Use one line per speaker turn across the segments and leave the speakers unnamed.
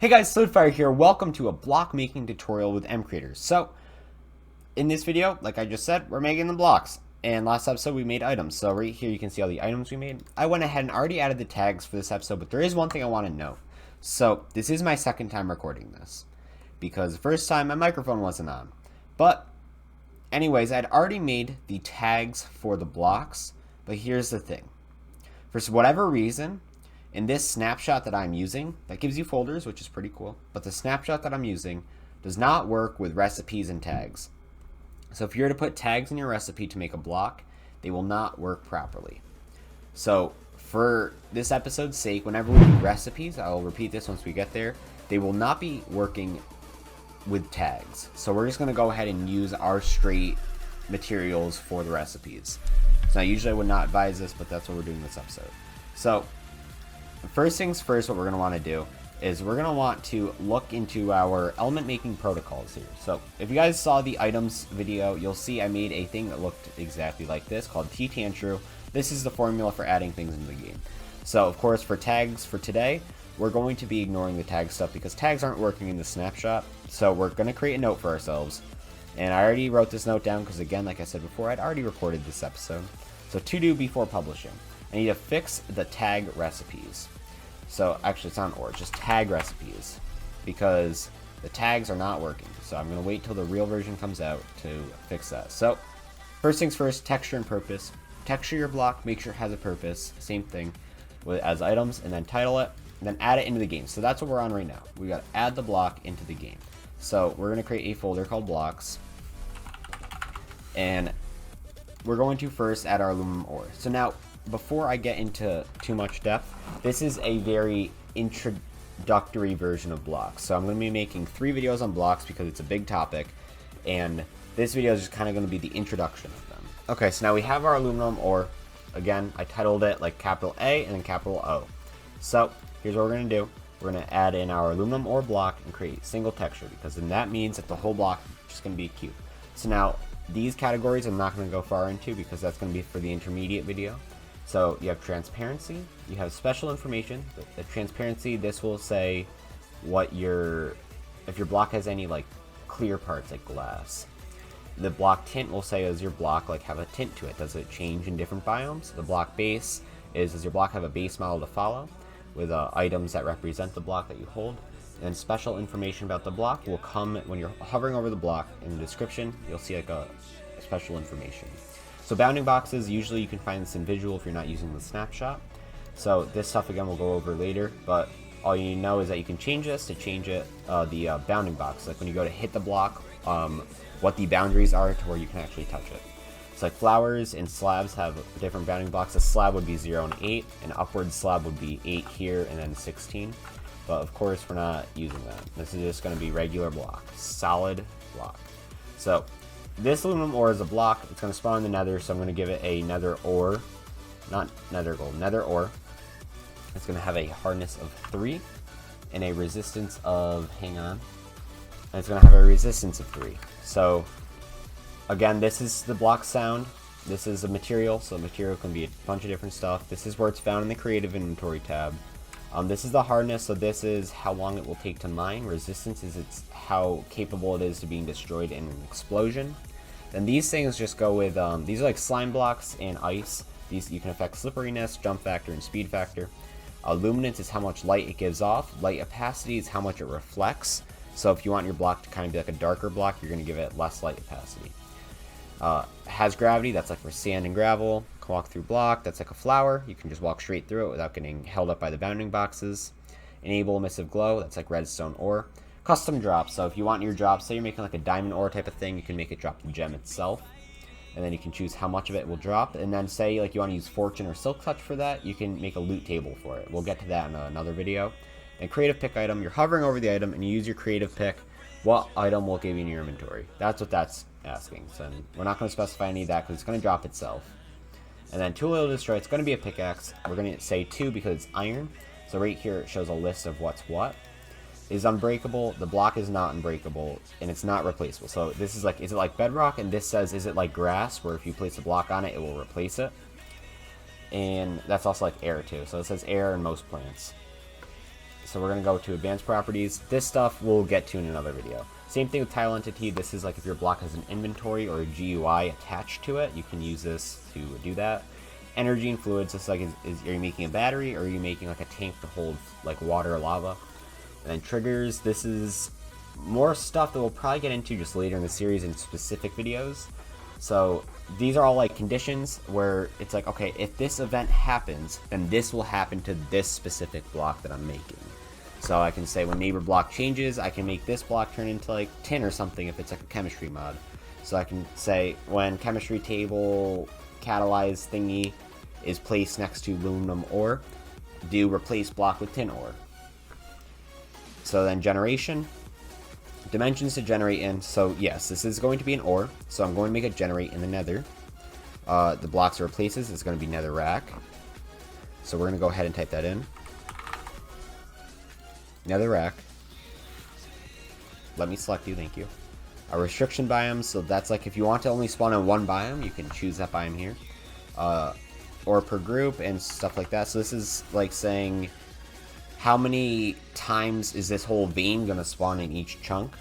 Hey guys, Saladifier here. Welcome to a block making tutorial with MCreator. So, in this video, like I just said, we're making the blocks. And last episode we made items. So right here you can see all the items we made. I went ahead and already added the tags for this episode, but there is one thing I want to note. So, this is my second time recording this, because the first time my microphone wasn't on. But, anyways, I'd already made the tags for the blocks, but here's the thing. For whatever reason, in this snapshot that I'm using, that gives you folders, which is pretty cool, but the snapshot that I'm using does not work with recipes and tags. So if you're to put tags in your recipe to make a block, they will not work properly. So for this episode's sake, whenever we do recipes, I'll repeat this once we get there, they will not be working with tags. So we're just going to go ahead and use our straight materials for the recipes. So usually I would not advise this, but that's what we're doing this episode. So first things first, what we're going to want to do is we're going to want to look into our element making protocols here. So if you guys saw the items video, you'll see I made a thing that looked exactly like this called ttantrue. This is the formula for adding things into the game. So of course for tags for today, we're going to be ignoring the tag stuff because tags aren't working in the snapshot. So we're going to create a note for ourselves. And I already wrote this note down because again, like I said before, I'd already recorded this episode. So to do before publishing, I need to fix the tag recipes. So actually it's not or, just tag recipes, because the tags are not working. So I'm going to wait till the real version comes out to fix that. So first things first, texture and purpose. Texture your block, make sure it has a purpose, same thing as items, and then title it, and then add it into the game. So that's what we're on right now. We got to add the block into the game. So we're going to create a folder called blocks, and we're going to first add our aluminum ore. So now, before I get into too much depth, this is a very introductory version of blocks. So I'm going to be making 3 videos on blocks because it's a big topic, and this video is just kind of going to be the introduction of them. Okay, so now we have our aluminum ore. Again, I titled it like capital A and then capital O. So here's what we're going to do. We're going to add in our aluminum ore block and create a single texture, because then that means that the whole block is just going to be a cube. So now these categories I'm not going to go far into because that's going to be for the intermediate video. So you have transparency, you have special information. The transparency, this will say what if your block has any like clear parts like glass. The block tint will say, does your block like have a tint to it? Does it change in different biomes? The block base is, does your block have a base model to follow with items that represent the block that you hold? And special information about the block will come when you're hovering over the block. In the description, you'll see like a special information. So bounding boxes, usually you can find this in visual if you're not using the snapshot. So this stuff again we'll go over later, but all you need to know is that you can change this to change it, the bounding box. Like when you go to hit the block, what the boundaries are to where you can actually touch it. It's like flowers and slabs have different bounding blocks. A slab would be 0 and 8, an upward slab would be 8 here and then 16. But of course we're not using that. This is just going to be regular block, solid block. So this aluminum ore is a block. It's going to spawn in the nether, so I'm going to give it a nether ore. Not nether gold, nether ore. It's going to have a hardness of 3 and a resistance of, hang on, and it's going to have a resistance of 3. So again, this is the block sound. This is a material, so material can be a bunch of different stuff. This is where it's found in the creative inventory tab. This is the hardness, so this is how long it will take to mine. Resistance is it's how capable it is to being destroyed in an explosion. Then these things just go with, these are like slime blocks and ice. These you can affect slipperiness, jump factor, and speed factor. Luminance is how much light it gives off. Light opacity is how much it reflects. So if you want your block to kind of be like a darker block, you're going to give it less light opacity. Has gravity, that's like for sand and gravel. Can walk through block, that's like a flower. You can just walk straight through it without getting held up by the bounding boxes. Enable emissive glow, that's like redstone ore. Custom drop, so if you want your drop, say you're making like a diamond ore type of thing, you can make it drop the gem itself. And then you can choose how much of it will drop. And then say like you want to use fortune or silk touch for that, you can make a loot table for it. We'll get to that in another video. And creative pick item, you're hovering over the item and you use your creative pick. What item will give you in your inventory? That's what that's asking. So we're not going to specify any of that because it's going to drop itself. And then tool to destroy, it's going to be a pickaxe. We're going to say 2 because it's iron. So right here it shows a list of what's what. Is unbreakable, the block is not unbreakable, and it's not replaceable. So this is like, is it like bedrock? And this says, is it like grass, where if you place a block on it, it will replace it. And that's also like air too. So it says air in most plants. so we're going to go to advanced properties. This stuff we'll get to in another video. Same thing with tile entity. This is like if your block has an inventory or a GUI attached to it, you can use this to do that. Energy and fluids, just like are you making a battery or are you making like a tank to hold like water or lava? And then triggers, this is more stuff that we'll probably get into just later in the series in specific videos. So these are all like conditions where it's like, okay, if this event happens, then this will happen to this specific block that I'm making. So I can say when neighbor block changes, I can make this block turn into like tin or something if it's like a chemistry mod. So I can say when chemistry table catalyze thingy is placed next to aluminum ore, do replace block with tin ore. So then generation, dimensions to generate in. So yes, this is going to be an ore, so I'm going to make it generate in the nether. The blocks it replaces is going to be nether rack. So we're going to go ahead and type that in. Nether rack. Let me select you, thank you. A restriction biome, so that's like if you want to only spawn in one biome, you can choose that biome here. Or per group and stuff like that. So this is like saying how many times is this whole vein going to spawn in each chunk.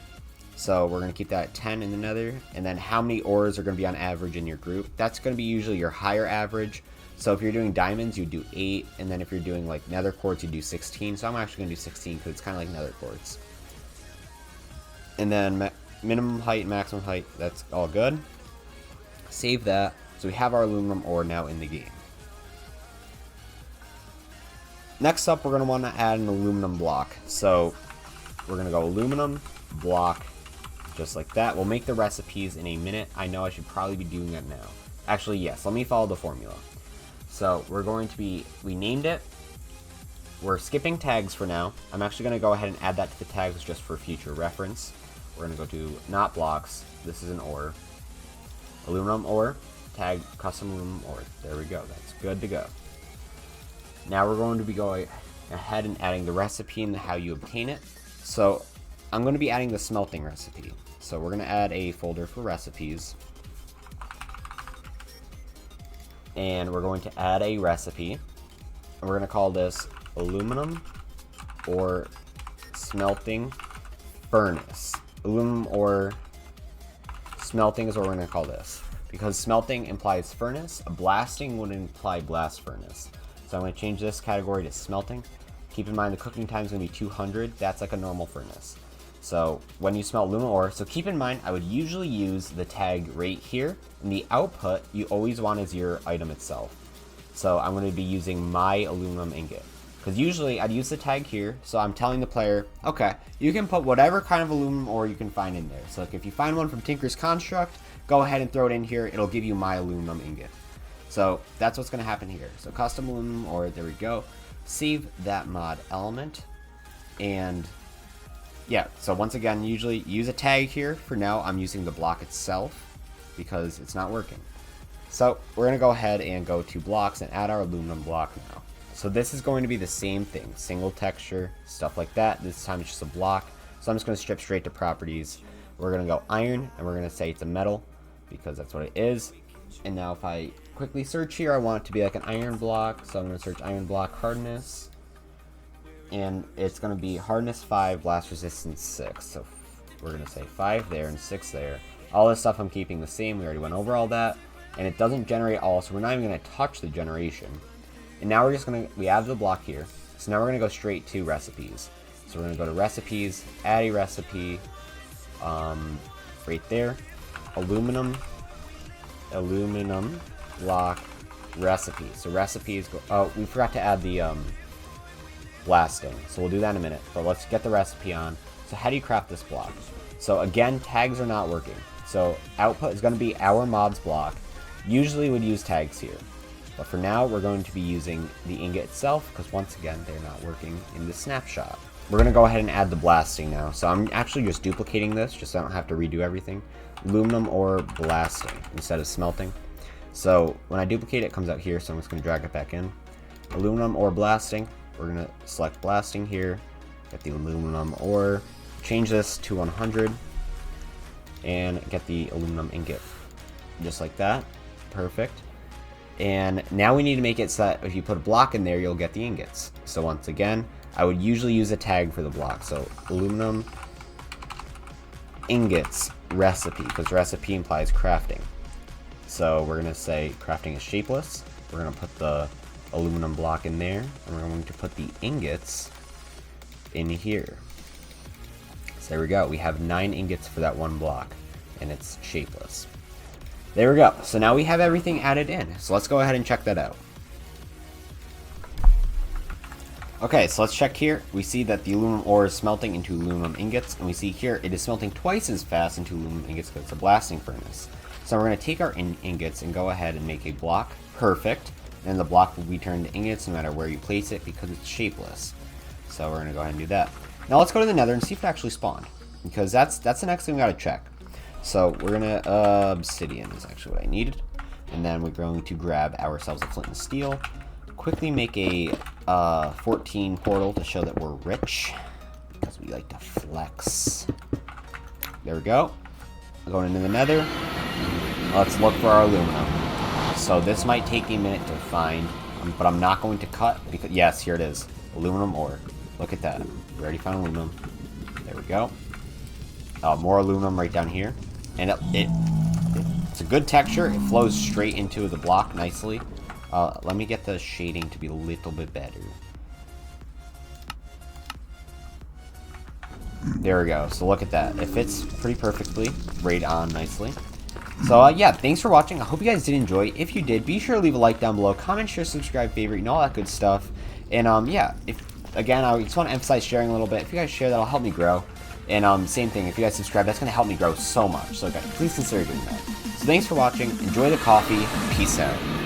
So we're going to keep that at 10 in the nether. And then how many ores are going to be on average in your group. That's going to be usually your higher average. So if you're doing diamonds, you do 8, and then if you're doing like nether quartz, you do 16. So I'm actually going to do 16 because it's kind of like nether quartz. And then minimum height, maximum height, that's all good. Save that. So we have our aluminum ore now in the game. Next up, we're going to want to add an aluminum block. So we're going to go aluminum block, just like that. We'll make the recipes in a minute. I know I should probably be doing that now. Actually, yes, let me follow the formula. So we're going to be, we named it. We're skipping tags for now. I'm actually going to go ahead and add that to the tags just for future reference. We're going to go to not blocks. This is an ore. Aluminum ore. Tag custom aluminum ore. There we go. That's good to go. Now we're going to be going ahead and adding the recipe and how you obtain it. So I'm going to be adding the smelting recipe. So we're going to add a folder for recipes. And we're going to add a recipe. And we're going to call this aluminum ore smelting furnace. Aluminum ore smelting is what we're going to call this. Because smelting implies furnace, blasting would imply blast furnace. So I'm going to change this category to smelting. Keep in mind the cooking time is going to be 200. That's like a normal furnace. So when you smelt aluminum ore, so keep in mind I would usually use the tag right here. And the output you always want is your item itself. So I'm going to be using my aluminum ingot. Because usually I'd use the tag here, so I'm telling the player, okay, you can put whatever kind of aluminum ore you can find in there. So like if you find one from Tinker's Construct, go ahead and throw it in here. It'll give you my aluminum ingot. So that's what's going to happen here. So custom aluminum ore, there we go. Save that mod element. And yeah, so once again, usually use a tag here. For now, I'm using the block itself because it's not working. So we're going to go ahead and go to blocks and add our aluminum block now. So this is going to be the same thing, single texture, stuff like that. This time it's just a block. So I'm just going to strip straight to properties. We're going to go iron, and we're going to say it's a metal because that's what it is. And now if I quickly search here, I want it to be like an iron block. So I'm going to search iron block hardness. And it's going to be hardness 5, blast resistance 6. So we're going to say 5 there and 6 there. All this stuff I'm keeping the same. We already went over all that. And it doesn't generate all, so we're not even going to touch the generation. And now we're just going to, we have the block here. So now we're going to go straight to recipes. So we're going to go to recipes, add a recipe, right there. Aluminum block recipe. So recipes, go, oh, we forgot to add the blasting. So we'll do that in a minute, but let's get the recipe on. So how do you craft this block? So again, tags are not working. So output is going to be our mod's block. Usually would use tags here. But for now, we're going to be using the ingot itself because once again, they're not working in the snapshot. We're going to go ahead and add the blasting now. So I'm actually just duplicating this just so I don't have to redo everything. Aluminum ore blasting instead of smelting. So when I duplicate it, it comes out here. So I'm just going to drag it back in. Aluminum ore blasting. We're going to select blasting here. Get the aluminum ore. Change this to 100. And get the aluminum ingot. Just like that. Perfect. And now we need to make it so that if you put a block in there, you'll get the ingots. So once again, I would usually use a tag for the block. So aluminum ingots recipe, because recipe implies crafting. So we're going to say crafting is shapeless. We're going to put the aluminum block in there, and we're going to put the ingots in here. So there we go. We have 9 ingots for that one block, and it's shapeless. There we go. So now we have everything added in. So let's go ahead and check that out. Okay, so let's check here. We see that the aluminum ore is smelting into aluminum ingots, and we see here it is smelting twice as fast into aluminum ingots because it's a blasting furnace. So we're going to take our ingots and go ahead and make a block. Perfect. And the block will be turned to ingots no matter where you place it because it's shapeless. So we're going to go ahead and do that. Now let's go to the nether and see if it actually spawned, because that's the next thing we got to check. So we're going to, obsidian is actually what I needed. And then we're going to grab ourselves a flint and steel. Quickly make a 14 portal to show that we're rich, because we like to flex. There we go. Going into the nether. Let's look for our aluminum. So this might take a minute to find, but I'm not going to cut, because yes, here it is. Aluminum ore. Look at that. We already found aluminum. There we go. More aluminum right down here. And it's a good texture. It flows straight into the block nicely. Let me get the shading to be a little bit better. There we go. So look at that. It fits pretty perfectly. Right on nicely. So yeah, thanks for watching. I hope you guys did enjoy. If you did, be sure to leave a like down below. Comment, share, subscribe, favorite, and all that good stuff. And yeah, again, I just want to emphasize sharing a little bit. If you guys share, that'll help me grow. And same thing, if you guys subscribe, that's going to help me grow so much. So guys, please consider doing that. So thanks for watching. Enjoy the coffee. Peace out.